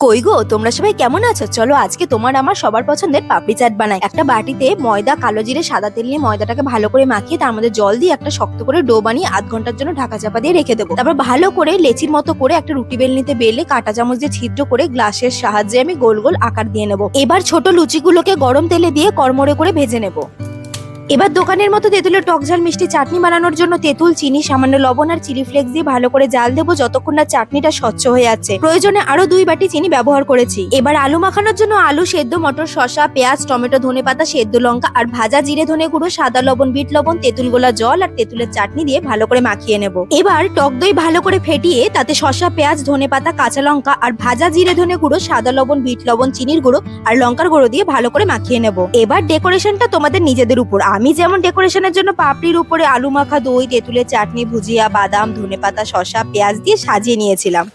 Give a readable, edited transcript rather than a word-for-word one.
কই গো, তোমরা সবাই কেমন আছো? চলো আজকে তোমার আমার সবার পছন্দের পাপড়ি চাট বানাই। একটা বাটিতে ময়দা, কালো জিরে, সাদা তেল নিয়ে ময়দাটাকে ভালো করে মাখিয়ে তার মধ্যে জল দিয়ে একটা শক্ত করে ডো বানিয়ে আধ ঘন্টার জন্য ঢাকা চাপা দিয়ে রেখে দেবো। তারপর ভালো করে লেচির মতো করে একটা রুটি বেলনিতে বেলে কাঁটা চামচ দিয়ে ছিদ্র করে গ্লাসের সাহায্যে আমি গোল গোল আকার দিয়ে নেবো। এবার ছোট লুচিগুলোকে গরম তেলে দিয়ে কড়মড়ে করে ভেজে নেবো। এবার দোকানের মতো তেঁতুলের টক ঝাল মিষ্টি চাটনি বানানোর জন্য তেঁতুল, চিনি, সামান্য লবণ আর চিলি ফ্লেক্স দিয়ে ভালো করে জাল দেবো যতক্ষণ না চাটনিটা স্বচ্ছ হয়ে যাচ্ছে। প্রয়োজনে আরো 2 বাটি চিনি ব্যবহার করেছি। এবার আলু মাখানোর জন্য আলু সেদ্ধ, মটর, শসা, পেঁয়াজ, টমেটো, ধনেপাতা, সেদ্ধ লঙ্কা আর ভাজা জিরে, ধনে গুঁড়ো, সাদা লবণ, বিট লবণ, তেঁতুল গোলা জল আর তেঁতুলের চাটনি দিয়ে ভালো করে মাখিয়ে নেব। এবার টক দই ভালো করে ফেটিয়ে তাতে শসা, পেঁয়াজ, ধনেপাতা, কাঁচা লঙ্কা আর ভাজা জিরে, ধনে গুঁড়ো, সাদা লবণ, বিট লবণ, চিনির গুঁড়ো আর লঙ্কার গুঁড়ো দিয়ে ভালো করে মাখিয়ে নেব। এবার ডেকোরেশনটা তোমাদের নিজেদের উপর। আমি যেমন ডেকোরেশনের জন্য পাপড়ির উপরে আলু মাখা, দই, তেঁতুলের চাটনি, ভুজিয়া, বাদাম, ধনেপাতা, শসা, পেঁয়াজ দিয়ে সাজিয়ে নিয়েছিলাম।